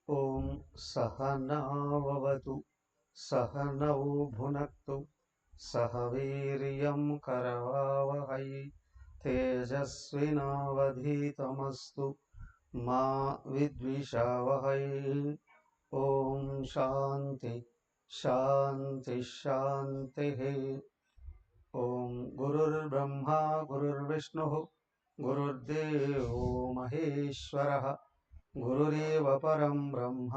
ఓం సహనావవతు సహనౌ భునక్తు సహ వీర్యం కరవావహై తేజస్వినావధీతమస్తు మా విద్విషావహై. ఓం శాంతి శాంతి శాంతి. ఓం గురుర్బ్రహ్మా గురుర్విష్ణుః గురుర్దేవో మహేశ్వరః గురురేవ పరం బ్రహ్మ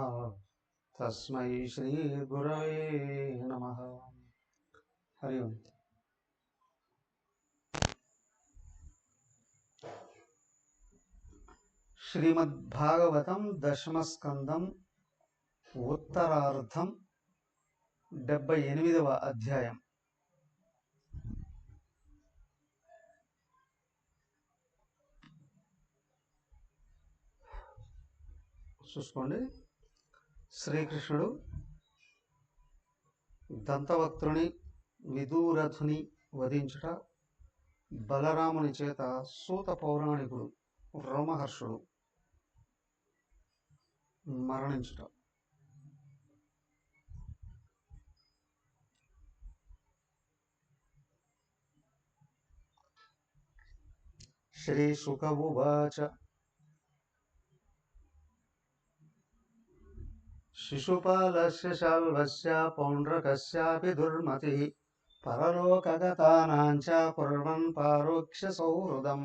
తస్మై శ్రీ గురవే నమః. హరి ఓం. శ్రీమద్భాగవతం దశమస్కందం ఉత్తరార్ధం 78వ అధ్యాయం. చూసుకోండి. శ్రీకృష్ణుడు దంతవక్త్రుని విదూరథుని వధించుట, బలరాముని చేత సూత పౌరాణికుడు రోమహర్షుడు మరణించుట, శ్రీ శుక ఉవాచ శిశుపాలస్య శాల్వస్య పౌండ్రకస్యాపి దుర్మతిః పరలోకగతానాం చ కుర్వన్ పారోక్ష్య సౌహృదం.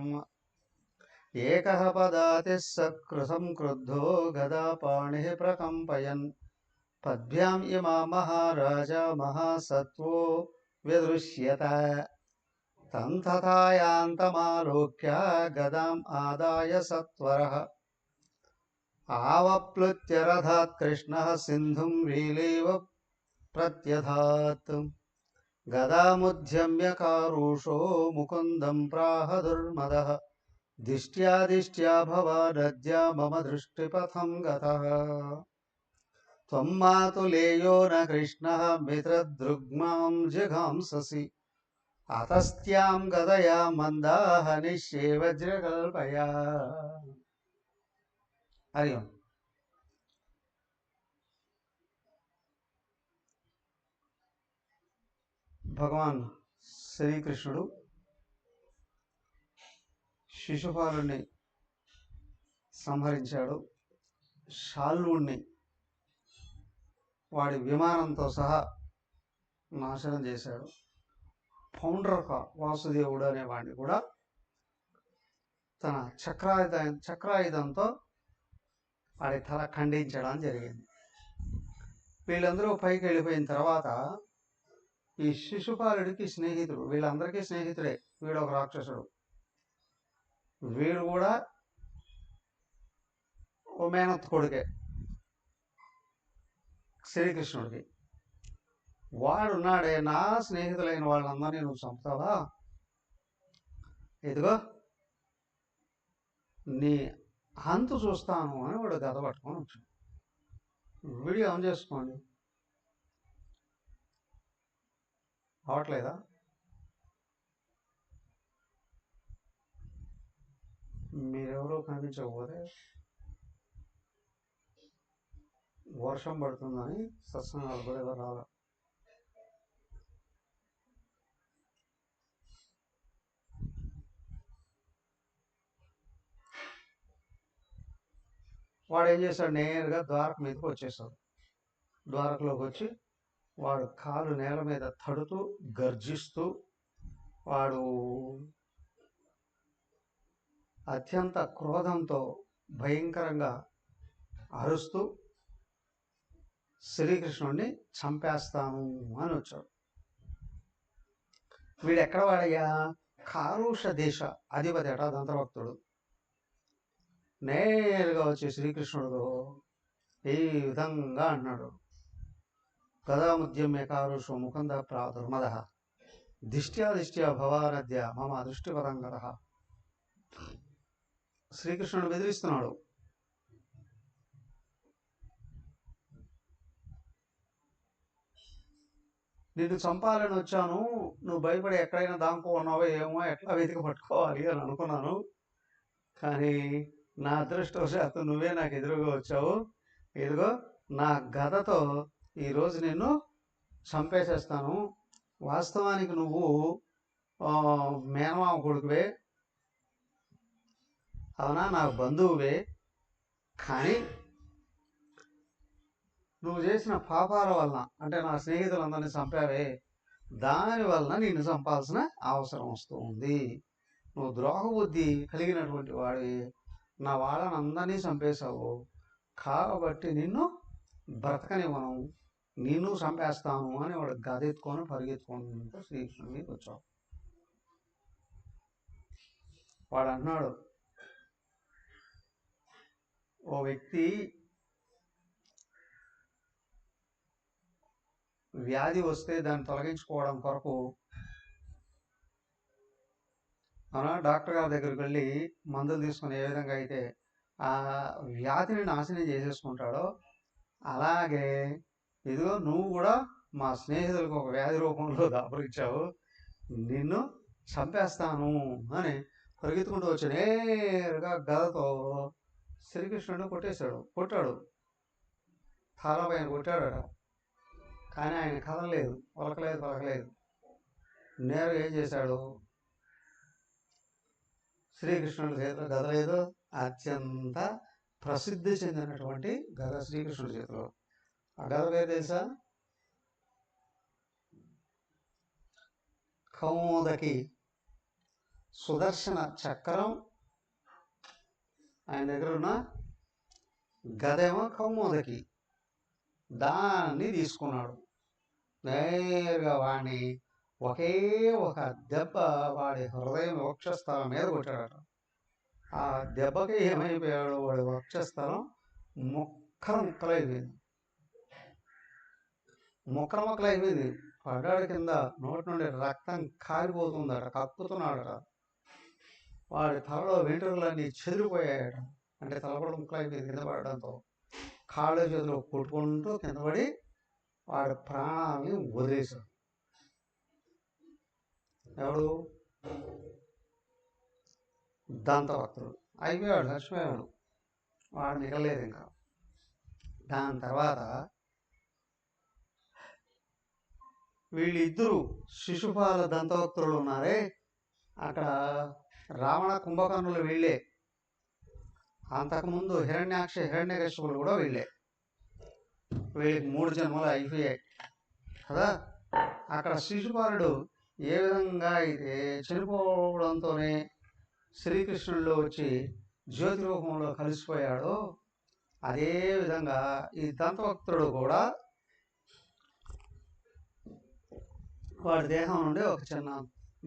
ఏకః పదాతిః సకృతం క్రుద్ధో గదాపాణిః ప్రకంపయన్ పద్భ్యాం ఇమా మహారాజా మహాసత్వో వ్యదృశ్యత. తం తథాయాంతమాలోక్య గదాం ఆదాయ సత్వరః ఆవప్లుత్య రథాత్ కృష్ణః సింధుం రీలేవ ప్రత్యధాత్. గదాముద్యమ్య కారుషో ముకుందం ప్రాహ దుర్మదః దిష్ట్యా దిష్ట్యా భవానద్య మమ దృష్టిపథం గతః. త్వం మాతులేయో న కృష్ణః మిత్రదృగ్మాం జిఘాంససి అతస్త్యాం గదయా మందాః నిశ్యే వజ్రకల్పయా. హరి ఓం. భగవాన్ శ్రీకృష్ణుడు శిశుపాలుని సంహరించాడు, శాల్వుణ్ణి వాడి విమానంతో సహా నాశనం చేశాడు. పౌండ్రక వాసుదేవుడు అనేవాడిని కూడా తన చక్రాయుధంతో వాడి తల ఖండించడం జరిగింది. వీళ్ళందరూ పైకి వెళ్ళిపోయిన తర్వాత ఈ శిశుపాలుడికి స్నేహితుడు, వీళ్ళందరికీ స్నేహితుడే, వీడు ఒక రాక్షసుడు, వీడు కూడా ఓ మేనత్ కొడుకే శ్రీకృష్ణుడికి. వాడున్నాడే, నా స్నేహితులైన వాళ్ళందరినీ నువ్వు చంపుతావా, ఇదిగో నీ అంతు చూస్తాను అని వాడు గద పట్టుకొని వచ్చాడు. వీడియో ఆన్ చేసుకోండి. అవట్లేదా? మీరెవరో కనిపించకపోతే వర్షం పడుతుందని సత్సంగాలు కూడా ఎవరు రావాలి. వాడు ఏం చేశాడు, నేరుగా ద్వారక మీదకి వచ్చేసాడు. ద్వారకలోకి వచ్చి వాడు కాలు నేల మీద తడుతూ గర్జిస్తూ వాడు అత్యంత క్రోధంతో భయంకరంగా అరుస్తూ శ్రీకృష్ణుడిని చంపేస్తాను అని వచ్చాడు. వీడు ఎక్కడ వాడయ్యా? కారుష దేశ అధిపతి అట దంతభక్తుడు. నేరుగా వచ్చి శ్రీకృష్ణుడు ఈ విధంగా అన్నాడు, గదాముద్యమ్య కారుషో ముకుంద ప్రాదుర్మద దిష్ట్యా భవానద్య మమ దృష్టిపదంగత. శ్రీకృష్ణుడు బెదిరిస్తున్నాడు. నిన్ను చంపాలని వచ్చాను, నువ్వు భయపడి ఎక్కడైనా దాంకో ఉన్నావో ఏమో, ఎట్లా వెతికి పట్టుకోవాలి అని అనుకున్నాను. కానీ నా అదృష్టవశాత్తు నువ్వే నాకు ఎదురుగా వచ్చావు. ఇదిగో నా గదతో ఈరోజు నిన్ను చంపేసేస్తాను. వాస్తవానికి నువ్వు మేనమామ కొడుకువే, అవునా, నాకు బంధువువే. కానీ నువ్వు చేసిన పాపాల వలన, అంటే నా స్నేహితులందరినీ చంపావే, దాని వలన నిన్ను చంపాల్సిన అవసరం వస్తూ ఉంది. నువ్వు ద్రోహబుద్ధి కలిగినటువంటి వాడివి, నా వాళ్ళని అందరినీ చంపేశావు, కాబట్టి నిన్ను బ్రతకనివ్వను, నిన్ను చంపేస్తాను అని వాడు గదెత్తుకొని పరిగెత్తుకుంటూ శ్రీకృష్ణుడి మీదకి వచ్చావు. వాడు అన్నాడు, ఓ వ్యక్తి వ్యాధి వస్తే దాన్ని తొలగించుకోవడం కొరకు డాక్టర్ గారి దగ్గరికి వెళ్ళి మందులు తీసుకుని ఏ విధంగా అయితే ఆ వ్యాధిని నాశనం చేసేసుకుంటాడో, అలాగే ఇదిగో నువ్వు కూడా మా స్నేహితులకు ఒక వ్యాధి రూపంలో దాపురించావు, నిన్ను చంపేస్తాను అని పరిగెత్తుకుంటూ వచ్చి నేరుగా గదతో శ్రీకృష్ణుడిని కొట్టాడు, తలపైన కొట్టాడట. కానీ ఆయన కదలలేదు, పలకలేదు. నేరుగా ఏం చేశాడు? శ్రీకృష్ణుడి చేతిలో గద లేదు, అత్యంత ప్రసిద్ధి చెందినటువంటి గద శ్రీకృష్ణుడి చేతిలో. ఆ గద పేరు తెలుసా? కౌమోదకి. సుదర్శన చక్రం ఆయన దగ్గర ఉన్న గదేమో కౌమోదకి. దాన్ని తీసుకున్నాడు. నేరుగా వాడిని ఒకే ఒక దెబ్బ వాడి హృదయం వక్షస్థలం మీద కొట్టాడట. ఆ దెబ్బకి ఏమైపోయాడు? వాడి వక్షస్థలం ముక్కలైపోయింది. పడ్డాడు కింద. నోటి నుండి రక్తం కారిపోతుందట, కక్కుతున్నాడట. వాడి తలలో వెంట్రుకలన్నీ చెదిరిపోయాయట. అంటే తల కూడా ముక్కలైపోయింది కింద పడడంతో. కాళ్ళు చేతులు కొట్టుకుంటూ కింద పడి వాడి ప్రాణాలని వదిలేశాడు. ఎవడు? దంతభక్తుడు. అయిపోయాడు, చచ్చిపోయాడు. వాడు మిగలేదు ఇంకా. దాని తర్వాత వీళ్ళిద్దరూ శిశుపాల దంతభక్తులు ఉన్నారే, అక్కడ రావణ కుంభకర్ణులు వీళ్ళే. అంతకుముందు హిరణ్యకశిపులు కూడా వీళ్ళే. వీళ్ళకి 3 జన్మలు అయిపోయాయి కదా. అక్కడ శిశుపాలుడు ఏ విధంగా అయితే చనిపోవడంతోనే శ్రీకృష్ణుడిలో వచ్చి జ్యోతి రూపంలో కలిసిపోయాడో, అదే విధంగా ఈ దంతభక్తుడు కూడా వాడి దేహం నుండి ఒక చిన్న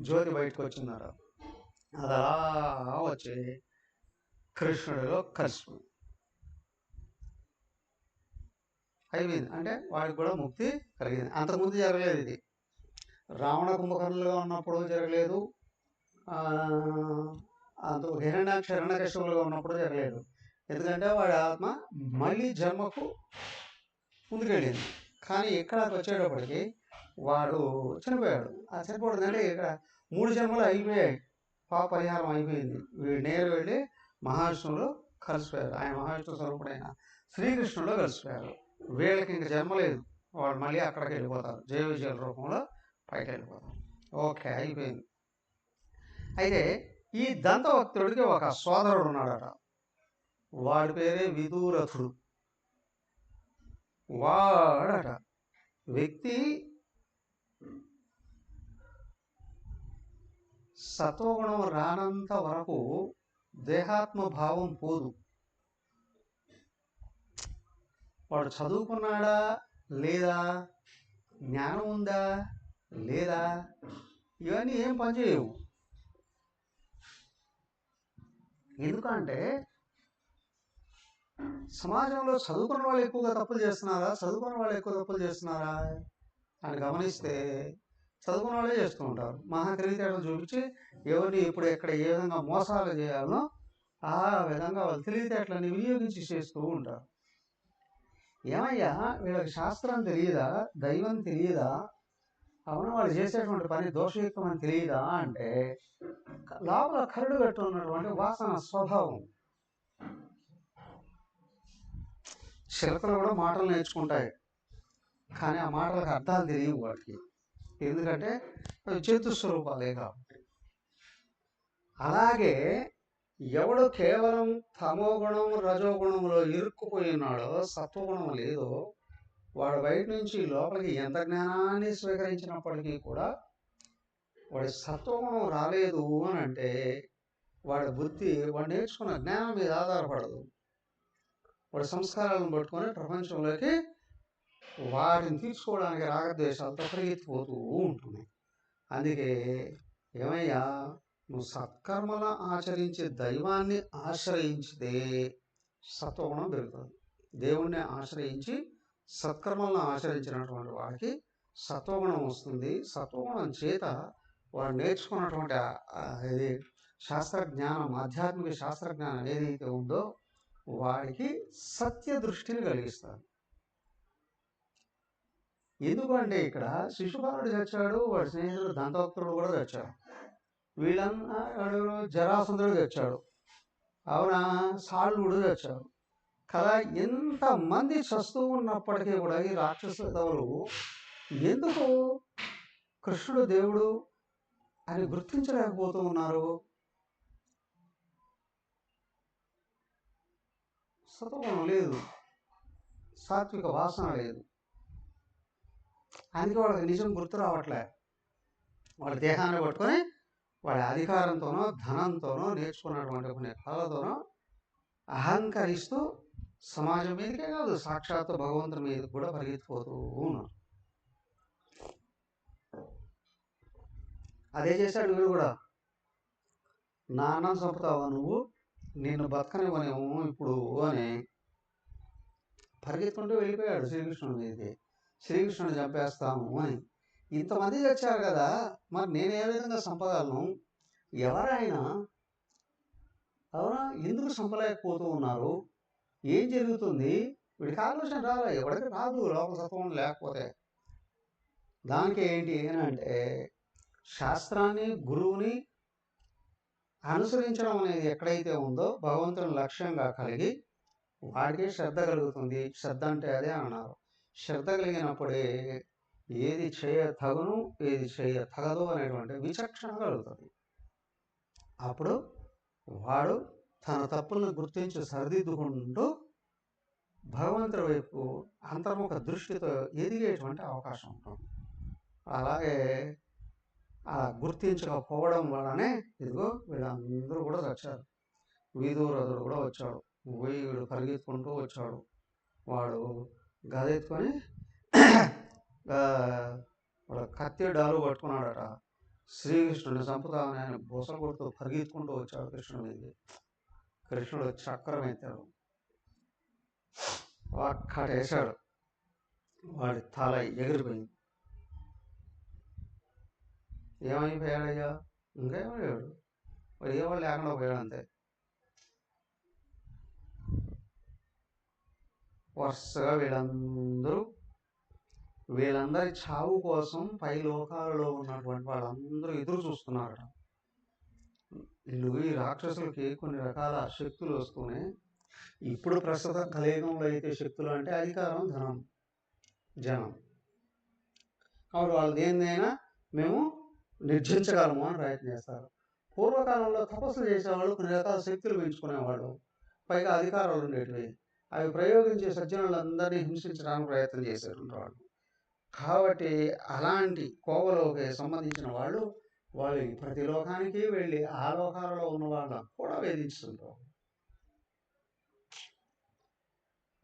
జ్యోతి బయటకు వచ్చిందట. అది అలా వచ్చి కృష్ణుడిలో కలిసిపోయింది. అయిపోయింది. అంటే వాడికి కూడా ముక్తి కలిగింది. అంతకుముందు జరగలేదు ఇది. రావణ కుంభకర్ణులుగా ఉన్నప్పుడు జరగలేదు, హిరణ్యకశిపులుగా ఉన్నప్పుడు జరగలేదు. ఎందుకంటే వాడి ఆత్మ మళ్ళీ జన్మకు ముందుకెళ్ళింది. కానీ ఇక్కడికి వచ్చేటప్పటికి వాడు చనిపోయాడు. ఆ చనిపోవడం అంటే ఇక్కడ 3 జన్మలు అయిపోయాయి, పాప పరిహారం అయిపోయింది. వీడు నేరు వెళ్ళి మహావిష్ణువులో కలిసిపోయారు. ఆయన మహావిష్ణువు స్వరూపుడైన శ్రీకృష్ణుడిలో కలిసిపోయారు. వీళ్ళకి ఇంక జన్మ లేదు, వాడు మళ్ళీ అక్కడికి వెళ్ళిపోతారు, జయ విజయాల రూపంలో పైకి వెళ్ళిపోతారు. ఓకే, అయిపోయింది. అయితే ఈ దంతభక్తుడికి ఒక సోదరుడు ఉన్నాడట. వాడి పేరే విదూరథుడు. వాడట వ్యక్తి సత్వగుణం రానంత వరకు దేహాత్మ భావం పోదు. వాడు చదువుకున్నాడా లేదా? జ్ఞానం ఉందా లేదా? ఇవన్నీ ఏం పనిచేయవు. ఎందుకంటే సమాజంలో చదువుకున్న వాళ్ళు ఎక్కువగా తప్పులు చేస్తున్నారా, చదువుకున్న వాళ్ళు ఎక్కువ తప్పులు చేస్తున్నారా అని గమనిస్తే చదువుకున్న వాళ్ళే చేస్తూ ఉంటారు. మహా తెలివితేటలు చూపించి ఎవరిని ఇప్పుడు ఎక్కడ ఏ విధంగా మోసాలు చేయాలో ఆ విధంగా వాళ్ళు తెలివితేటలని వినియోగించి చేస్తూ ఉంటారు. ఏమయ్యా, వీళ్ళకి శాస్త్రం తెలియదా, దైవం తెలియదా, అవును వాళ్ళు చేసేటువంటి పని దోషయుక్తం అని తెలియదా అంటే లోపల కరుడు కట్టు ఉన్నటువంటి వాసన స్వభావం. చిలకలు కూడా మాటలు నేర్చుకుంటాయి, కానీ ఆ మాటలకు అర్థాలు తెలియవు వాటికి. ఎందుకంటే అవి జంతు స్వరూపాలే కాబట్టి. అలాగే ఎవడు కేవలం తమో గుణం రజోగుణంలో ఇరుక్కుపోయి ఉన్నాడో, సత్వగుణం లేదో, వాడు బయట నుంచి లోపలికి ఎంత జ్ఞానాన్ని స్వీకరించినప్పటికీ కూడా వాడి సత్వగుణం రాలేదు అని అంటే వాడి బుద్ధి వాడు నేర్చుకున్న జ్ఞానం మీద ఆధారపడదు. వాడి సంస్కారాలను పట్టుకొని ప్రపంచంలోకి వాటిని తీర్చుకోవడానికి రాగద్వేషాలతో పరిగెత్తిపోతూ ఉంటుంది. అందుకే ఏమయ్యా, నువ్వు సత్కర్మల ఆచరించి దైవాన్ని ఆశ్రయించితే సత్వగుణం పెరుగుతుంది. దేవుణ్ణి ఆశ్రయించి సత్కర్మలను ఆచరించినటువంటి వాడికి సత్వగుణం వస్తుంది. సత్వగుణం చేత వాడు నేర్చుకున్నటువంటి ఇది శాస్త్రజ్ఞానం, ఆధ్యాత్మిక శాస్త్రజ్ఞానం ఏదైతే ఉందో వాడికి సత్య దృష్టిని కలిగిస్తారు. ఎందుకంటే ఇక్కడ శిశుపాలుడు చచ్చాడు, వాడి స్నేహితుడు దంతవక్తుడు కూడా చచ్చాడు, వీళ్ళందరూ జరాసంధుడు చచ్చాడు, అవునా, సాల్వుడు చచ్చాడు కదా. ఎంతమంది చస్తూ ఉన్నప్పటికీ కూడా ఈ రాక్షసులు ఎందుకు కృష్ణుడు దేవుడు అని గుర్తించలేకపోతూ ఉన్నారు? సత్వగుణం లేదు, సాత్విక వాసన లేదు. అందుకే వాళ్ళకి నిజం గుర్తు రావట్లే. వాళ్ళ దేహాన్ని పట్టుకొని వాడి అధికారంతోనో ధనంతోనో నేర్చుకున్నటువంటి కొన్ని కళలతోనో అహంకరిస్తూ సమాజం మీదకే కాదు సాక్షాత్తు భగవంతుని మీద కూడా పరిగెత్తిపోతూ ఉన్నారు. అదే చేశాడు వీడు కూడా. నా అన్నం చంపుతావా నువ్వు, నిన్ను బతకనివ్వనేమో ఇప్పుడు అని పరిగెత్తుకుంటూ వెళ్ళిపోయాడు శ్రీకృష్ణుడి మీదకి. శ్రీకృష్ణుని చంపేస్తాము అని. ఇంతమంది చచ్చారు కదా, మరి నేను ఏ విధంగా చంపగలను? ఎవరైనా అవునా, ఎందుకు చంపలేకపోతూ ఉన్నారు? ఏం జరుగుతుంది? వీడికి ఆలోచన రాలే, ఎవరికి రాదు లోపల సత్వం లేకపోతే. దానికి ఏంటి అని అంటే శాస్త్రాన్ని గురువుని అనుసరించడం అనేది ఎక్కడైతే ఉందో భగవంతుని లక్ష్యంగా కలిగి వాడికి శ్రద్ధ కలుగుతుంది. శ్రద్ధ అంటే అదే అన్నారు. శ్రద్ధ కలిగినప్పుడే ఏది చేయతగును ఏది చేయతగదు అనేటువంటి విచక్షణ కలుగుతుంది. అప్పుడు వాడు తన తప్పులను గుర్తించి సరిదిద్దుకుంటూ భగవంతుడి వైపు అంతర్ముఖ దృష్టితో ఎదిగేటువంటి అవకాశం ఉంటుంది. అలాగే ఆ గుర్తించకపోవడం వల్లనే ఇదిగో వీళ్ళందరూ కూడా వచ్చారు. వీధూరథుడు కూడా వచ్చాడు, వీడు పరిగెత్తుకుంటూ వచ్చాడు. వాడు గదెత్తుకొని వాడు కత్తి డాలు పట్టుకున్నాడట. శ్రీకృష్ణుడిని చంపుతామని ఆయన బొస కొడుతూ పరిగెత్తుకుంటూ వచ్చాడు కృష్ణుడి మీదకి. కృష్ణుడు చక్రం ఎత్తాడు, ఒక్కటేశాడు, వాడి తల ఎగిరిపోయింది. ఏమైపోయాడయ్యా? ఇంకేమయ్యాడు, వాడు ఏవాడు లేకుండా పోయాడు అంతే. వరుసగా వీళ్ళందరి చావు కోసం పై లోకాలలో ఉన్నటువంటి వాళ్ళందరూ ఎదురు చూస్తున్నారట. ఈ రాక్షసులకి కొన్ని రకాల శక్తులు వస్తూనే, ఇప్పుడు ప్రస్తుతం కలియుగంలో అయితే శక్తులు అంటే అధికారం, ధనం, జనం. కాబట్టి వాళ్ళు దేన్నైనా మేము నిర్జించగలము అని ప్రయత్నం చేస్తారు. పూర్వకాలంలో తపస్సులు చేసేవాళ్ళు కొన్ని రకాల శక్తులు పెంచుకునేవాళ్ళు, పైగా అధికారాలు ఉండేటివి. అవి ప్రయోగించే సజ్జనులందరినీ హింసించడానికి ప్రయత్నం చేసేటువంటి. కాబట్టి అలాంటి కోవలోకి సంబంధించిన వాళ్ళు ప్రతి లోకానికి వెళ్ళి ఆ లోకాలలో ఉన్న వాళ్ళకు కూడా వేధించుతుంటారు.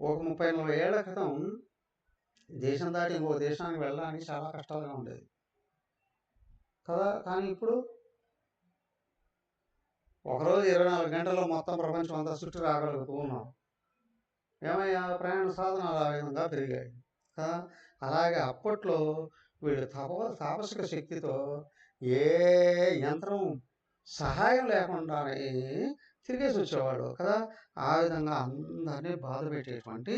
ఒక 30-40 ఏళ్ల క్రితం దేశం దాటి ఇంకో దేశానికి వెళ్ళడానికి చాలా కష్టాలుగా ఉండేది కదా. కానీ ఇప్పుడు ఒకరోజు 24 గంటల్లో మొత్తం ప్రపంచం అంతా చుట్టూ రాగలుగుతూ ఉన్నాం. ఏమయ్యా, ప్రయాణ సాధనాలు ఆ విధంగా పెరిగాయి కదా. అలాగే అప్పట్లో వీళ్ళు తాపసిక శక్తితో ఏ యంత్రం సహాయం లేకుండానే తిరిగేసి వచ్చేవాడు కదా. ఆ విధంగా అందరినీ బాధ పెట్టేటువంటి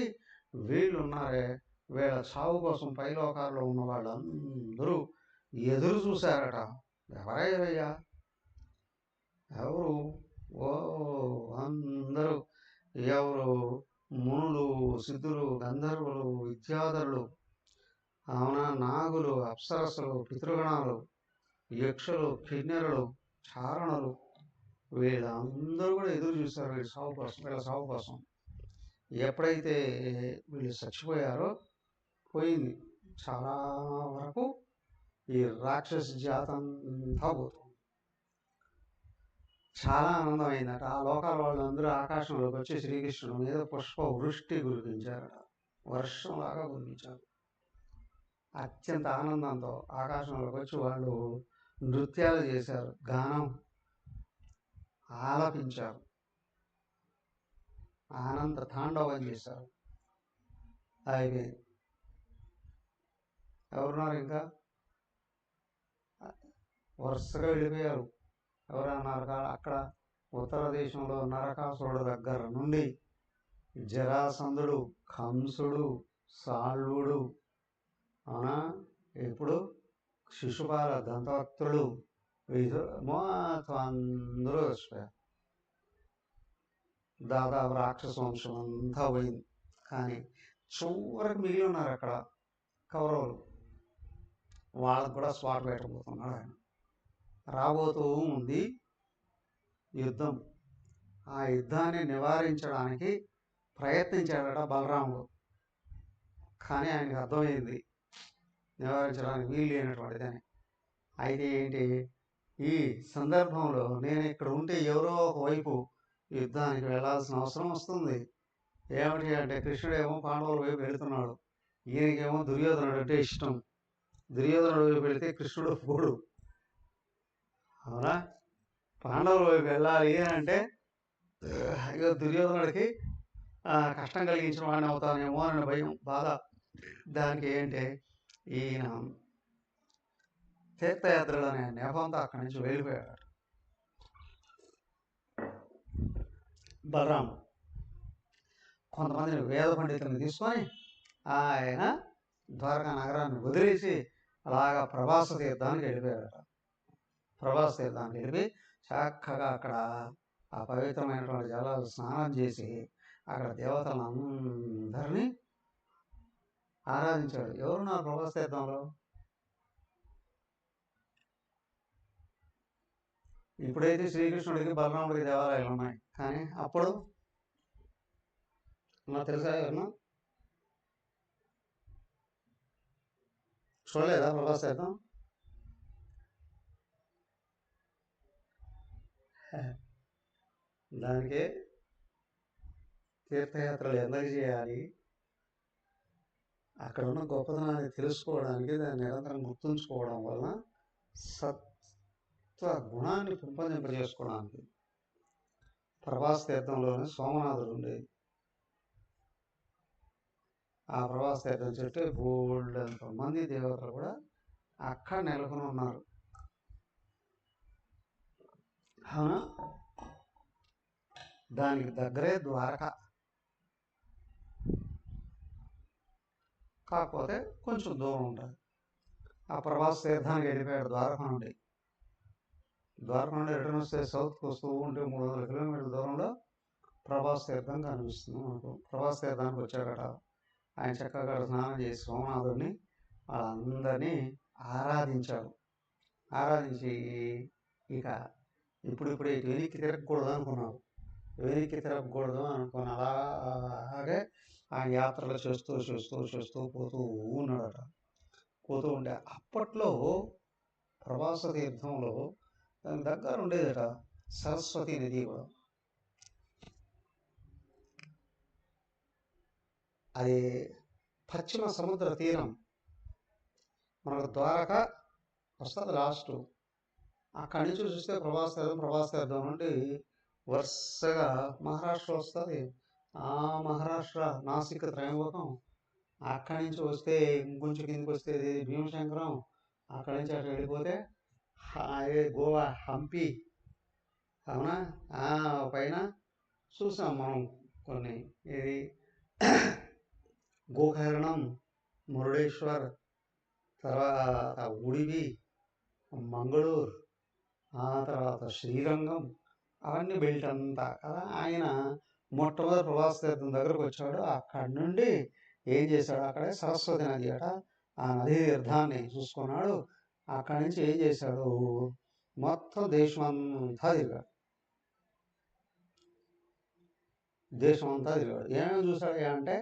వీళ్ళు ఉన్నారే, వీళ్ళ చావు కోసం పైలోకాల్లో ఉన్న వాళ్ళందరూ ఎదురు చూశారట. ఎవరయ్యా? ఎవరు? ఓ అందరూ ఎవరు? మునులు, సిద్ధులు, గంధర్వులు, విద్యాధరులు, అవునా, నాగులు, అప్సరస్సులు, పితృగణాలు, యక్షులు, కిన్నెరులు, చారణులు, వీళ్ళందరూ కూడా ఎదురు చూశారు వీళ్ళ సాగు కోసం. ఎప్పుడైతే వీళ్ళు చచ్చిపోయారో పోయింది. చాలా వరకు ఈ రాక్షస జాతంతా పోతుంది. చాలా ఆనందమైందట. ఆ లోకాల వాళ్ళందరూ ఆకాశంలోకి వచ్చి శ్రీకృష్ణుడి మీద పుష్ప వృష్టి కురిపించారట. వర్షంలాగా కురిపించారు. అత్యంత ఆనందంతో ఆకాశంలోకి వచ్చి వాళ్ళు నృత్యాలు చేశారు, గానం ఆలపించారు, ఆనంద తాండవం చేశారు. అయిపోయింది. ఎవరున్నారు ఇంకా? వరుసగా వెళ్ళిపోయారు. ఎవరన్నారు? అక్కడ ఉత్తర దేశంలో నరకాసురుడు దగ్గర నుండి జరాసంధుడు, కంసుడు, సాల్వుడు, అవునా, ఇప్పుడు శిశుపాల, దంతవక్తుడు, మొత్తం అందరూ వచ్చిపోయారు. దాదాపు రాక్షస వంశం అంతా పోయింది. కానీ చివరికి మిగిలి ఉన్నారు అక్కడ కౌరవులు. వాళ్ళకు కూడా స్పాట్ పెట్టబోతున్నాడు ఆయన. రాబోతూ ఉంది యుద్ధం. ఆ యుద్ధాన్ని నివారించడానికి ప్రయత్నించాడట బలరాముడు. కానీ ఆయనకు అర్థమైంది నివారించడానికి వీలు లేనటువంటిదని. అయితే ఏంటి, ఈ సందర్భంలో నేను ఇక్కడ ఉంటే ఎవరో ఒకవైపు యుద్ధానికి వెళ్ళాల్సిన అవసరం వస్తుంది. ఏమిటి అంటే, కృష్ణుడేమో పాండవుల వైపు వెళుతున్నాడు, ఈయనకేమో దుర్యోధనుడు అంటే ఇష్టం. దుర్యోధనుడు వైపు వెళితే కృష్ణుడు పోడు, అవునా. పాండవుల వైపు వెళ్ళాలి అంటే ఇక దుర్యోధనుడికి కష్టం కలిగించిన వాడిని అవుతానేమో అనే భయం, బాధ. దానికి ఏంటి, ఈయన తీర్థయాత్రలు అనే నేపంతో అక్కడి నుంచి వెళ్ళిపోయాడు బలరాముడు. కొంతమందిని వేద పండితులను తీసుకొని ఆయన ద్వారకా నగరాన్ని వదిలేసి అలాగా ప్రభాస తీర్థానికి వెళ్ళిపోయాడట. ప్రభాస తీర్థానికి వెళ్ళి చక్కగా అక్కడ ఆ పవిత్రమైనటువంటి జలాలు స్నానం చేసి అక్కడ దేవతలందరినీ ఆరాధించాడు. ఎవరున్నారు ప్రభాస తీర్థంలో? ఇప్పుడైతే శ్రీకృష్ణుడికి, బలరాముడికి దేవాలయాలు ఉన్నాయి. కానీ అప్పుడు నాకు తెలుసా, ఎవరన్నా చూడలేదా ప్రభాస తీర్థం? దానికి తీర్థయాత్రలు ఎందుకు చేయాలి, అక్కడ ఉన్న గొప్పతనాన్ని తెలుసుకోవడానికి, దాన్ని నిరంతరం గుర్తుంచుకోవడం వలన సత్వ గుణాన్ని పెంపొందింపజేసుకోవడానికి. ప్రభాస తీర్థంలోనే సోమనాథుడు ఉండేది. ఆ ప్రభాస తీర్థం చుట్టూ బోల్డంత మంది దేవతలు కూడా అక్కడ నెలకొని ఉన్నారు, అవునా. దానికి దగ్గరే ద్వారక, కాకపోతే కొంచెం దూరం ఉంటుంది. ఆ ప్రభాస తీర్థానికి వెళ్ళిపోయాడు ద్వారక నుండి. ద్వారక నుండి రిటర్న్ వస్తే సౌత్కి వస్తూ ఉంటే 300 కిలోమీటర్ల దూరంలో ప్రభాస తీర్థం కనిపిస్తుంది మనకు. ప్రభాస తీర్థానికి వచ్చాడట. ఆయన చక్కగా స్నానం చేసి సోమనాథుడిని వాళ్ళందరినీ ఆరాధించాడు. ఆరాధించి ఇక ఇప్పుడిప్పుడే ఇటు వెనక్కి తిరగకూడదు అనుకున్నాడు. వెనక్కి తిరగకూడదు అనుకుని అలాగే ఆ యాత్రలు చేస్తూ చేస్తూ చేస్తూ పోతూ ఉన్నాడట. పోతూ ఉంటే అప్పట్లో ప్రభాస తీర్థంలో దాని దగ్గర ఉండేదట సరస్వతి నది కూడా. అది పశ్చిమ సముద్ర తీరం, మనకు ద్వారక వస్తుంది లాస్ట్. అక్కడి నుంచి చూస్తే ప్రభాస్ తీర్థం నుండి వరుసగా మహారాష్ట్ర వస్తుంది. ఆ మహారాష్ట్ర నాసిక్ త్రయంబకం, అక్కడి నుంచి వస్తే ఇంకొంచెం కిందకి వస్తే భీమశంకరం, అక్కడి నుంచి అటు వెళ్ళిపోతే గోవా హంపి, అవునా, పైన చూసాం మనం కొన్ని, ఇది గోకర్ణం, మురుడేశ్వర్, తర్వాత ఉడివి, మంగళూరు, ఆ తర్వాత శ్రీరంగం, అవన్నీ బెల్ట్ అంతా కదా. ఆయన మొట్టమొదటి ప్రభాస్ తీర్థం దగ్గరకు వచ్చాడు. అక్కడి నుండి ఏం చేశాడు, అక్కడే సరస్వతి నది అట, ఆ నదీ తీర్థాన్ని చూసుకున్నాడు. అక్కడి నుంచి ఏం చేశాడు, మొత్తం దేశమంతా తిరిగాడు. ఏమేమి చూశాడు అంటే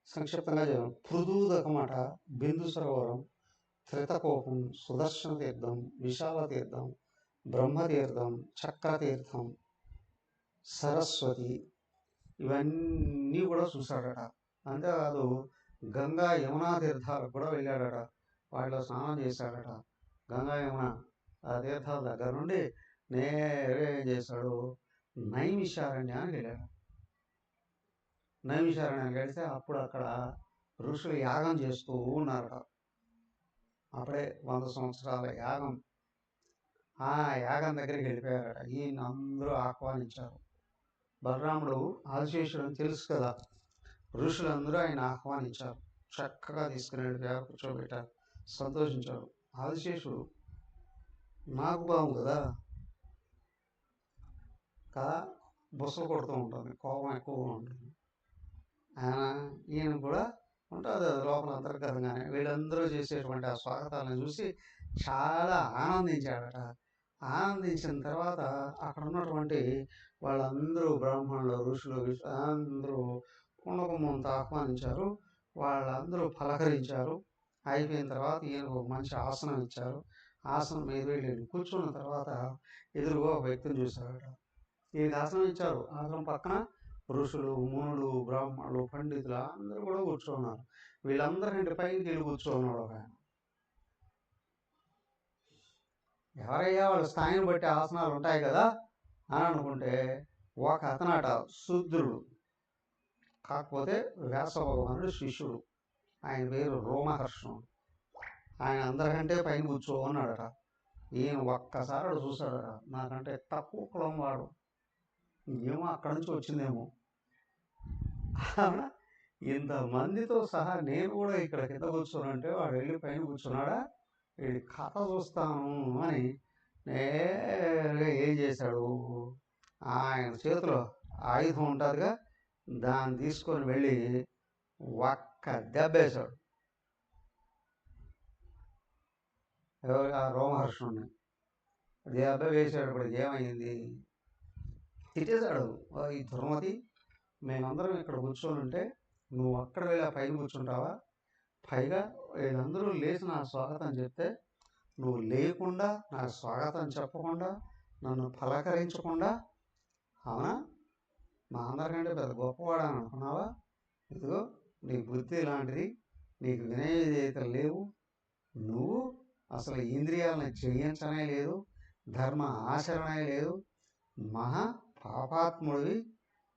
సంక్షిప్తంగా చెప్పాను. పృథూదకమట, బిందు సరోవరం, త్రితకోపం, సుదర్శన తీర్థం, విశాల తీర్థం, బ్రహ్మతీర్థం, చక్రతీర్థం, సరస్వతి, ఇవన్నీ కూడా చూశాడట. అంతేకాదు గంగా యమునా తీర్థాలకు కూడా వెళ్ళాడట. వాటిలో స్నానం చేశాడట. గంగా యమున ఆ తీర్థాల దగ్గర నుండి నేరే ఏం చేశాడు, నైమిషారణ్యానికి వెళ్ళాడు. నైమిషారణ్యానికి వెళితే అప్పుడు అక్కడ ఋషులు యాగం చేస్తూ ఉన్నారట. అప్పుడే 100 సంవత్సరాల యాగం. ఆ యాగం దగ్గరికి వెళ్ళిపోయారట. ఈయన అందరూ ఆహ్వానించారు. బలరాముడు ఆదిశేషుడు అని తెలుసు కదా, ఋషులందరూ ఆయన ఆహ్వానించారు. చక్కగా తీసుకుని వెళ్ళిపోయారు, కూర్చోబెట్టారు, సంతోషించాడు. ఆదిశేషుడు నాకు బాగు కదా కదా, బుసలు కొడుతూ ఉంటుంది, కోపం ఎక్కువగా ఉంటుంది. ఈయన కూడా ఉంటుంది లోపల అంతర్గతంగానే. వీళ్ళందరూ చేసేటువంటి ఆ స్వాగతాలను చూసి చాలా ఆనందించాడట. ఆనందించిన తర్వాత అక్కడ ఉన్నటువంటి వాళ్ళందరూ బ్రాహ్మణులు, ఋషులు, అందరూ కుండకుమంతా ఆహ్వానించారు. వాళ్ళందరూ పలకరించారు. అయిపోయిన తర్వాత ఈయనకు ఒక మంచి ఆసనం ఇచ్చారు. ఆసనం మీద వెళ్ళి కూర్చున్న తర్వాత ఎదురుగా ఒక వ్యక్తిని చూశాడట. ఈయనకి ఆసనం ఇచ్చారు. ఆసనం పక్కన ఋషులు, మునులు, బ్రాహ్మణులు, పండితులు అందరూ కూడా కూర్చున్నారు. వీళ్ళందరికంటే పైకి వెళ్ళి కూర్చున్నాడు ఒక ఆయన. ఎవరయ్యా, వాళ్ళ స్థాయిని బట్టి ఆసనాలు ఉంటాయి కదా అని అనుకుంటే, ఒక అతనట శూద్రుడు, కాకపోతే వ్యాస భగవానుడు శిష్యుడు. ఆయన పేరు రోమహర్షణుడు. ఆయన అందరికంటే పైన కూర్చోన్నాడట. ఈయన ఒక్కసారి చూశాడట, నాకంటే తక్కువ కులం వాడు, ఏమో అక్కడి నుంచి వచ్చిందేమో, ఇంతమందితో సహా నేను కూడా ఇక్కడ కింద కూర్చోనంటే వాడు వెళ్ళి పైన కూర్చున్నాడా, వీడి కథ చూస్తాను అని నేరుగా ఏం చేశాడు, ఆయన చేతిలో ఆయుధం ఉంటుందిగా, దాన్ని తీసుకొని వెళ్ళి ఒక్క దెబ్బేశాడు. ఎవరు, రోమహర్షుణ్ణి దెబ్బ వేసేటప్పుడు ఏమైంది, తిట్టేశాడు. ఈ దుర్మతి, మేమందరం ఇక్కడ కూర్చొని ఉంటే నువ్వు అక్కడ వెళ్ళి ఆ పైన కూర్చుంటావా, పైగా వీళ్ళందరూ లేచి నా స్వాగతం చెప్తే నువ్వు లేకుండా, నా స్వాగతం చెప్పకుండా, నన్ను పలకరించకుండా, అవునా, మా అందరికంటే పెద్ద గొప్పవాడని అనుకున్నావా, ఇదిగో నీ బుద్ధి లాంటిది, నీకు వినయ విధేయతలు లేవు, నువ్వు అసలు ఇంద్రియాలను జయించనే లేదు, ధర్మ ఆచరణే లేదు, మహా పాపాత్ముడివి,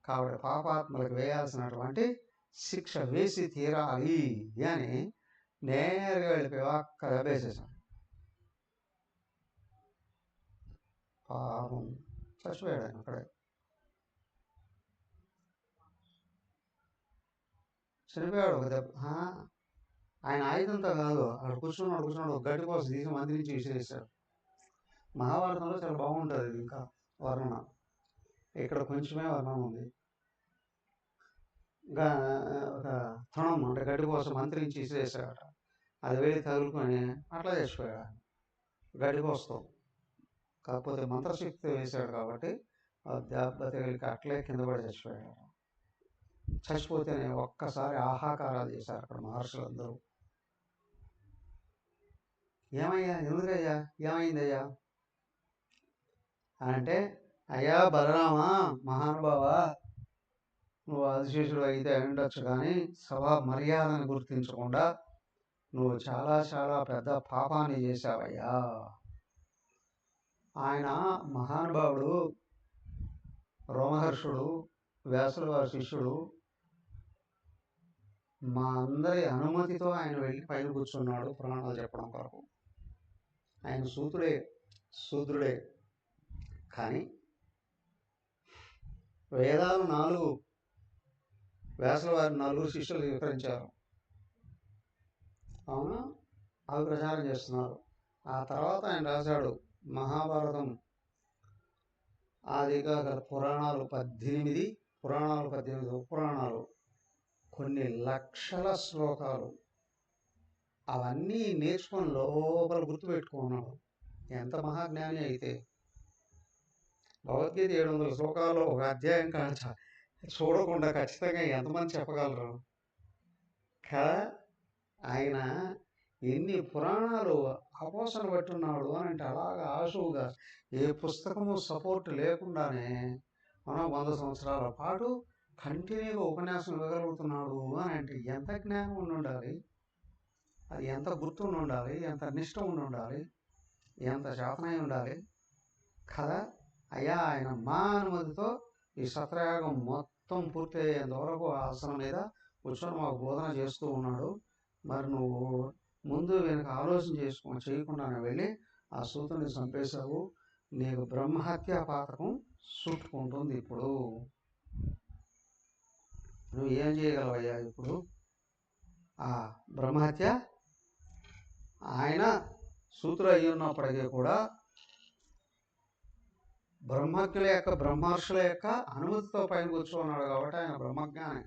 కాబట్టి పాపాత్ములకు వేయాల్సినటువంటి శిక్ష వేసి తీరాలి అని నేరుగా వెళ్ళిపోయి ఒక్క దెబ్బేసేసాడు. పాపం చచ్చిపోయాడు ఆయన అక్కడే. చనిపోయాడు ఒక దెబ్బ. ఆయన ఆయుధంతో కాదు, అక్కడ కూర్చున్నాడు గడ్డి కోసం తీసి మంది నుంచి విసిరేశాడు. మహాభారతంలో చాలా బాగుంటుంది ఇది, ఇంకా వర్ణన, ఇక్కడ కొంచెమే వర్ణన ఉంది. ఒక తృణం అంటే గడ్డి కోసం మంత్రి నుంచి విసిరేసాడట. అది వెళ్ళి తగులుకొని అట్లా చచ్చిపోయాడు. గడ్డి కోసం, కాకపోతే మంత్రశక్తి వేశాడు కాబట్టి దెబ్బ తగిలికి అట్లే కింద పడి చచ్చిపోయాడు. చచ్చిపోతేనే ఒక్కసారి ఆహాకారాలు చేశారు అక్కడ మహర్షులందరూ. ఏమయ్యా, ఎందుకయ్యా, ఏమైందయ్యా అంటే, అయ్యా బలరామ మహానుభావ, నువ్వు ఆదిశేషుడు అయితే ఉండొచ్చు, కానీ సభా మర్యాదను గుర్తించకుండా నువ్వు చాలా చాలా పెద్ద పాపాన్ని చేశావయ్యా. ఆయన మహానుభావుడు రోమహర్షుడు, వ్యాసుల వారి శిష్యుడు. మా అందరి అనుమతితో ఆయన వెళ్ళి పైన కూర్చున్నాడు పురాణాలు చెప్పడం కొరకు. ఆయన శూద్రుడే. కానీ వేదాలు 4 వ్యాసుల వారి 4 శిష్యులు వివరించారు. అవునా, అవి ప్రచారం చేస్తున్నారు. ఆ తర్వాత ఆయన రాశాడు మహాభారతం. ఆదిగా గల పురాణాలు 18 పురాణాలు, కొన్ని లక్షల శ్లోకాలు. అవన్నీ నేర్చుకొని లోపల గుర్తుపెట్టుకున్నాడు. ఎంత మహాజ్ఞాని అయితే. భగవద్గీత 700 శ్లోకాలు, ఒక అధ్యాయం కాల్చ చూడకుండా ఖచ్చితంగా ఎంతమంది చెప్పగలరు కదా. ఆయన ఎన్ని పురాణాలు అపోసన పట్టున్నాడు అని అంటే అలాగా ఆశువుగా, ఏ పుస్తకము సపోర్ట్ లేకుండానే మనం 100 సంవత్సరాల పాటు కంటిన్యూగా ఉపన్యాసం ఇవ్వగలుగుతున్నాడు అని అంటే ఎంత జ్ఞానం ఉండి ఉండాలి, అది ఎంత గుర్తుండి ఉండాలి, ఎంత నిష్ట ఉండి ఉండాలి, ఎంత శాతనై ఉండాలి కదా. అయ్యా, ఆయన మా అనుమతితో ఈ సత్రయాగం మొత్తం పూర్తి అయ్యేంత వరకు ఆసనం మీద కూర్చొని మాకు బోధన చేస్తూ ఉన్నాడు. మరి నువ్వు ముందు వెనక ఆలోచన చేయకుండానే వెళ్ళి ఆ సూతుని చంపేశావు. నీకు బ్రహ్మహత్యా పాతకం చుట్టుకుంటుంది. ఇప్పుడు నువ్వు ఏం చేయగలవయ్యా? ఇప్పుడు ఆ బ్రహ్మహత్య ఆయన సూతుడు అయి ఉన్నప్పటికీ కూడా బ్రహ్మర్షుల యొక్క అనుమతితో పైన కూర్చున్నాడు కాబట్టి ఆయన బ్రహ్మజ్ఞాని.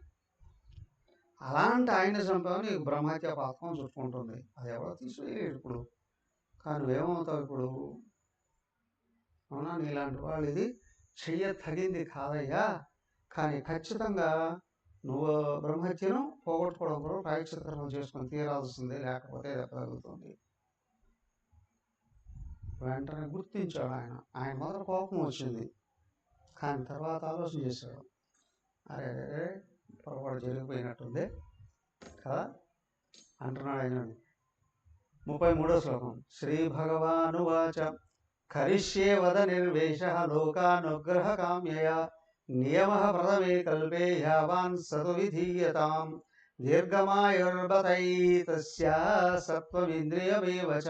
అలాంటి ఆయన చంపావు, నీకు బ్రహ్మహత్య పాతకం చుట్టుకుంటుంది. అది ఎవరో తీసివేయలేడు ఇప్పుడు. కానీ నువ్వేమవుతావు ఇప్పుడు? అవునా, నీలాంటి వాళ్ళు ఇది చెయ్యతగింది కాదయ్యా. కానీ ఖచ్చితంగా నువ్వు బ్రహ్మహత్యను పోగొట్టుకోవడం కూడా ప్రాయశ్చిత్త కర్మం చేసుకొని తీరాల్సిందే, లేకపోతే దెబ్బ తగ్గుతుంది. వెంటనే గుర్తించాడు ఆయన. ఆయన మొదట కోపం వచ్చింది, కానీ తర్వాత ఆలోచన చేశాడు. అరే పొరపాటు జరిగిపోయినట్టుంది కదా అంటున్నాడు ఆయన. 33వ శ్లోకం. శ్రీ భగవానువాచ కరిష్యే వద నిర్వేశ లోకానుగ్రహ కామ్యయ నియమః ప్రథమే కల్పే యావాన్ సతు విధీయతాం దీర్ఘమాయుర్బతైతస్య సత్వమింద్రియమేవ చ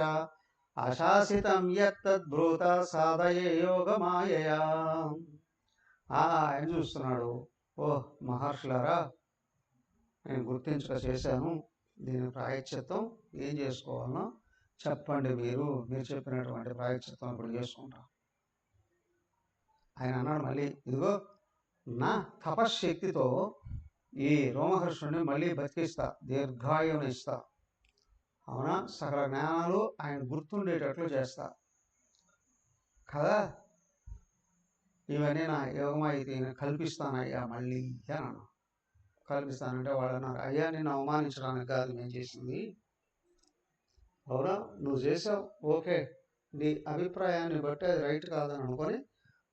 అశాసితం యత్తద్బ్రూత సాధయే యోగమాయయా. ఆయన చూస్తున్నాడు. ఓహ్ మహర్షులారా, నేను గుర్తించక చేశాను. దీని ప్రాయశ్చిత్తం ఏం చేసుకోవాలనో చెప్పండి. మీరు చెప్పినటువంటి ప్రాయశ్చిత్తం ఇప్పుడు చేసుకుంటా. ఆయన అన్నాడు మళ్ళీ, ఇదిగో నా తపశ్శక్తితో ఈ రోమహర్షుడిని మళ్ళీ బతికిస్తా, దీర్ఘాయునిస్తా. అవునా, సకల జ్ఞానాలు ఆయన గుర్తుండేటట్లు చేస్తా కదా. ఇవన్నీ నా యోగమైతే కల్పిస్తానయ్యా మళ్ళీ అన్నాను. కల్పిస్తానంటే వాళ్ళు అన్నారు, అయ్యా నిన్ను అవమానించడానికి కాదు నేను చేసింది. అవునా, నువ్వు చేసావు, ఓకే, నీ అభిప్రాయాన్ని బట్టి అది రైట్ కాదని అనుకొని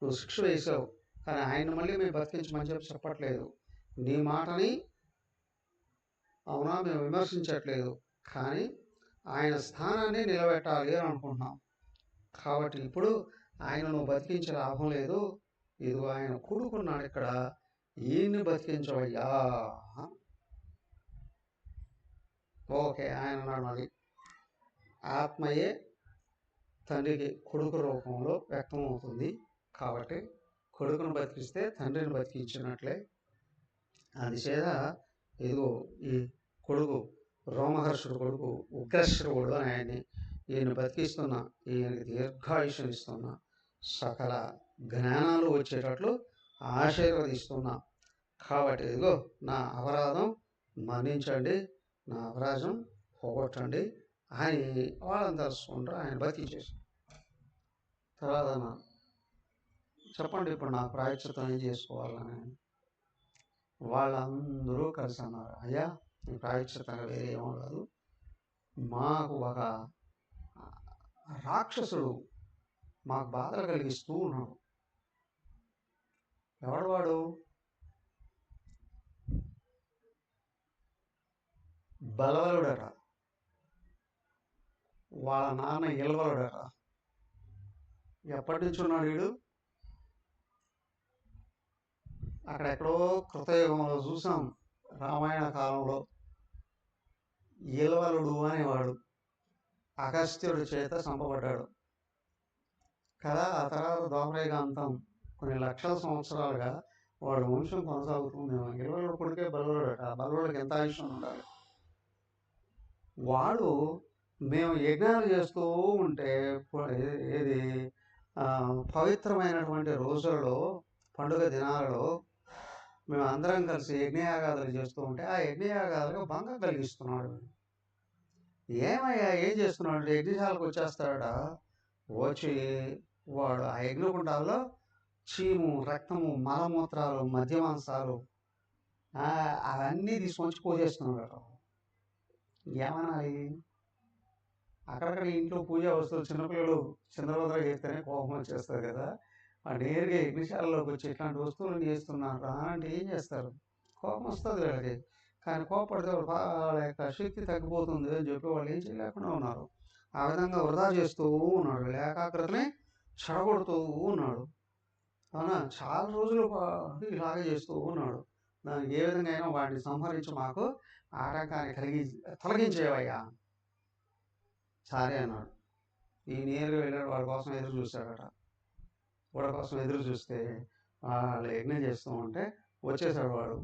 నువ్వు శిక్ష వేసావు. కానీ ఆయన మళ్ళీ మేము బతికించమని చెప్పట్లేదు. నీ మాటని అవునా మేము విమర్శించట్లేదు, కానీ ఆయన స్థానాన్ని నిలబెట్టాలి అని అనుకుంటున్నాం. కాబట్టి ఇప్పుడు ఆయన నువ్వు బతికించే లాభం లేదు. ఇదిగో ఆయన కూడుకున్నాడు ఇక్కడ, ఈయన్ని బతికించవయ్యా. ఓకే, ఆయన అన్నాడు, మరి ఆత్మయే తండ్రికి కొడుకు రూపంలో వ్యక్తమవుతుంది కాబట్టి కొడుకును బతికిస్తే తండ్రిని బతికించినట్లే. అందుచేత ఇదిగో ఈ కొడుకు రోమహర్షుడు కొడుకు ఉగ్రశ్రవుడు అని ఆయన్ని ఈయన బతికిస్తున్నా, ఈయనకి దీర్ఘాయుష్నిస్తున్నా, సకల జ్ఞానాలు వచ్చేటట్లు ఆశీర్వదిస్తున్నా. కాబట్టి ఇదిగో నా అపరాధం మన్నించండి, నా అపరాధం పోగొట్టండి అని వాళ్ళని తలుసుకుంటారు. ఆయన బతికించేసి తర్వాత చెప్పండి ఇప్పుడు నా ప్రాయశ్చిత్తం ఏం చేసుకోవాలని. వాళ్ళందరూ కలిసి అన్నారు, అయ్యా ఈ ప్రాయశ్చిత్తంగా వేరే ఏమో కాదు, మాకు ఒక రాక్షసుడు మాకు బాధలు కలిగిస్తూ ఉన్నాడు. ఎవడు వాడు? బలవలుడట, వాళ్ళ నాన్న ఇలవలుడట. ఎప్పటి నుంచి ఉన్నాడు వీడు? అక్కడెక్కడో కృతయుగంలో చూసాం, రామాయణ కాలంలో ఇలవలుడు అనేవాడు అగస్త్యుడి చేత చంపబడ్డాడు కదా. ఆ తర్వాత ద్వాపరయుగాంతం కొన్ని లక్షల సంవత్సరాలుగా వాడు వంశం కొనసాగుతుంది. ఇలవలుడు కొడుకే బలవలుడట. బలవలుడికి ఎంత ఆయుష్యం ఉండాలి? వాడు మేము యజ్ఞాలు చేస్తూ ఉంటే ఏది పవిత్రమైనటువంటి రోజులలో, పండుగ దినాలలో మేము అందరం కలిసి యజ్ఞయాగాదులు చేస్తూ ఉంటే ఆ యజ్ఞయాగాదులకు భంగం కలిగిస్తున్నాడు. ఏమయ్యా ఏం చేస్తున్నాడు? యజ్ఞశాలకు వచ్చేస్తాడట. వచ్చి వాడు ఆ యజ్ఞకుండాల్లో చీము, రక్తము, మలమూత్రాలు, మద్యమాంసాలు అవన్నీ తీసుకొచ్చి పోసేస్తున్నాడట. ఏమనాలి? అక్కడక్కడ ఇంట్లో పూజా వస్తువులు చిన్నపిల్లలు చంద్రభద్ర చేస్తేనే కోపం వచ్చేస్తారు కదా. నేరుగా యజ్ఞశాలలోకి వచ్చి ఇట్లాంటి వస్తువులు చేస్తున్నారు అంటే ఏం చేస్తారు? కోపం వస్తుంది వీళ్ళకి. కానీ కోపడితే వాళ్ళ యొక్క శక్తి తగ్గిపోతుంది అని చెప్పి వాళ్ళు ఏం చేయలేకుండా ఉన్నారు. ఆ విధంగా వృధా చేస్తూ ఉన్నాడు, ఏకాగ్రతని చెడగొడుతూ ఉన్నాడు. అవునా? చాలా రోజులు ఇలాగే చేస్తూ ఉన్నాడు. దానికి ఏ విధంగా అయినా వాడిని సంహరించి మాకు ఆటంకాన్ని తొలగించేవయ్యా. సరే అన్నాడు. ఈ నేరుగా వెళ్ళాడు, వాడి కోసం ఎదురు చూశాడట. వాడి కోసం ఎదురు చూస్తే వాళ్ళు యజ్ఞం చేస్తూ ఉంటే వచ్చేసాడు వాడు.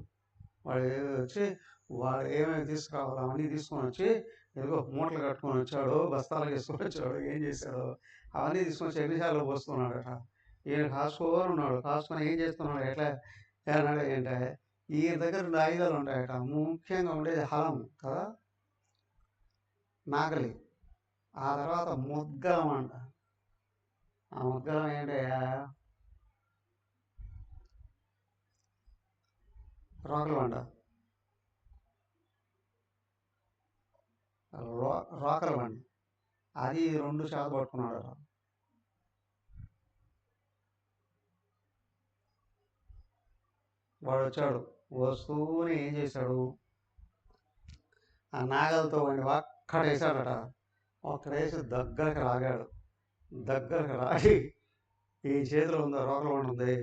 వాడు వచ్చి వాడు ఏమేమి తీసుకురావాలో అవన్నీ తీసుకొని వచ్చి ఏదో మూటలు కట్టుకొని వచ్చాడు, బస్తాలు వేసుకొని వచ్చాడు. ఏం చేశాడు? అవన్నీ తీసుకొని యజ్ఞశాలలో పోస్తున్నాడట. ఈయన కాసుకొని ఉన్నాడు. కాసుకొని ఏం చేస్తున్నాడు? ఎట్లా అన్నాడు ఏంటంటే, ఈయన దగ్గర 2 ఆయుధాలు ఉంటాయట. ముఖ్యంగా ఉండేది హలం కదా, నాగలి. ఆ తర్వాత ముద్గలం అంట. ఆ ముద్గలం ఏంటయ్యా? రోకల బండ. రోకల బండి అది 2 చేత పట్టుకున్నాడు. వాడు వచ్చాడు, వస్తూనే ఏం చేశాడు? ఆ నాగలతో వాడిని ఒక్కడేసాడట. ఒక్కడేసి దగ్గరకు లాగాడు. దగ్గరకు లాగి ఈ చేతిలో ఉందో రోకల బండి ఉంది,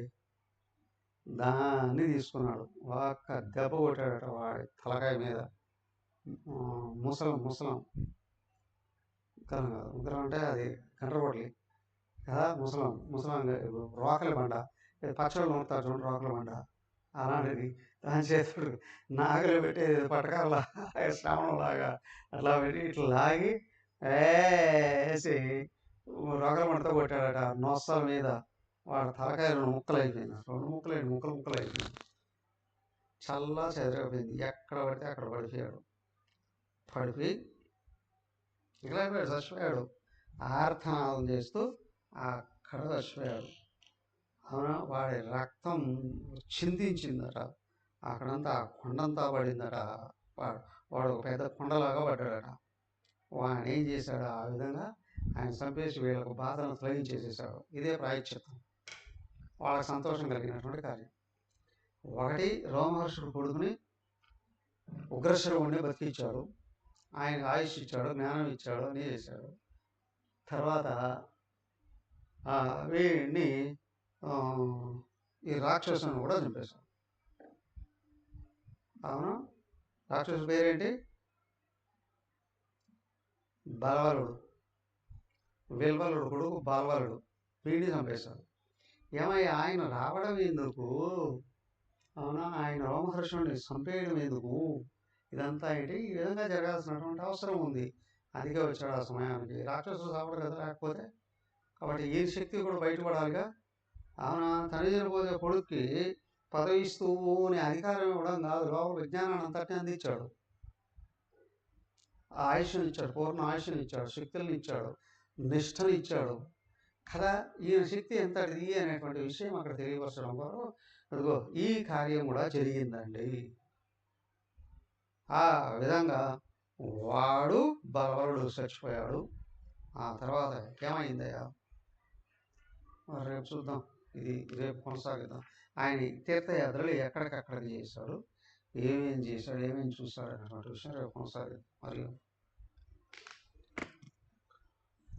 దాన్ని తీసుకున్నాడు. ఒక్క దెబ్బ కొట్టాడట వాడి తలకాయ మీద. ముసలం కాదు, ముసలం అంటే అది గండ్రగొడ్లి కదా. ముసలం రోకలి బండ, పచ్చళ్ళు నూరుతారు చూడండి, రోకలి బండ అలాంటిది. దాని చేతుడు నాగలు పెట్టేది పట్టకాల శ్రావణంలాగా అట్లా పెట్టి ఇట్లా లాగి వేసి రోకలి బండతో కొట్టాడట. నొස්සల మీద వాడు తలకాయ 2 ముక్కలు అయిపోయింది. 2 ముక్కలు అయిపోయింది. చల్లా చెదరైపోయింది. ఎక్కడ పడితే అక్కడ పడిపోయాడు. పడిపోయి ఇలా చచ్చిపోయాడు. ఆర్తనాదం చేస్తూ అక్కడ చచ్చిపోయాడు. అవునా? వాడి రక్తం చిందించిందట. అక్కడంతా కొండంతా పడిందట. వాడు ఒక పెద్ద కొండలాగా పడ్డాడట. వాడిని ఏం చేశాడు? ఆ విధంగా ఆయన చంపేసి వీళ్ళకు బాధను తొలగించేసేసాడు. ఇదే ప్రాయశ్చిత్తం. వాళ్ళకి సంతోషం కలిగినటువంటి కార్యం. ఒకటి, రోమహర్షుడు కొడుకుని ఉగ్రశ్రవుణ్ణి బతికించాడు. ఆయనకు ఆయుష్ ఇచ్చాడు, జ్ఞానం ఇచ్చాడు, అన్నీ చేశాడు. తర్వాత వీడిని ఈ రాక్షసుని కూడా చంపేశాడు. అవును, రాక్షసు పేరేంటి? బలవలుడు. విల్వలుడు కొడుకు బలవలుడు. వీడిని చంపేశాడు. ఏమయ్యా ఆయన రావడం ఎందుకు? అవునా? ఆయన రోమహర్షుడిని చంపేయడం ఎందుకు? ఇదంతా ఏంటి? ఈ విధంగా జరగాల్సినటువంటి అవసరం ఉంది. అందుకే వచ్చాడు ఆ సమయానికి. రాక్షసుడు చావడు కదా లేకపోతే. కాబట్టి ఈ శక్తి కూడా బయటపడాలిగా. అవునా? తండ్రి చనిపోతే కొడుక్కి పదవి ఇస్తూ అధికారం ఇవ్వడం కాదు, లోపల విజ్ఞానాన్ని అంతటినీ అందించాడు. ఆయుష్ని ఇచ్చాడు, పూర్ణ ఆయుష్ని ఇచ్చాడు, శక్తులను ఇచ్చాడు, నిష్ఠని ఇచ్చాడు కదా. ఈయన శక్తి ఎంతటిది అనేటువంటి విషయం అక్కడ తెలియపరచడం కొరకు అదిగో ఈ కార్యం కూడా జరిగిందండి. ఆ విధంగా వాడు బలవలుడు చచ్చిపోయాడు. ఆ తర్వాత ఏమైందయ్యా? రేపు చూద్దాం. ఇది రేపు కొనసాగిద్దాం. ఆయన తీర్థయాత్రలు ఎక్కడికక్కడికి చేశాడు, ఏమేం చేశాడు, ఏమేం చూశాడు అనేటువంటి విషయం రేపు కొనసాగిద్దాం. మరియు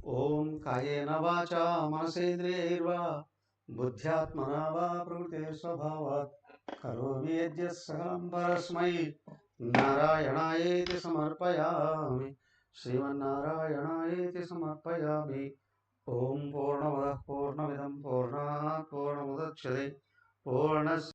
ఓం కాయేన వాచా మనసేంద్రియైర్వా బుద్ధ్యాత్మనా వా ప్రకృతే స్వభావాత్ కరోమి యద్యత్ సకలం పరస్మై నారాయణాయేతి సమర్పయామి. శ్రీమన్నారాయణాయేతి సమర్పయామి. ఓం పూర్ణమదః పూర్ణమిదం పూర్ణాత్ పూర్ణముదచ్యతే పూర్ణస్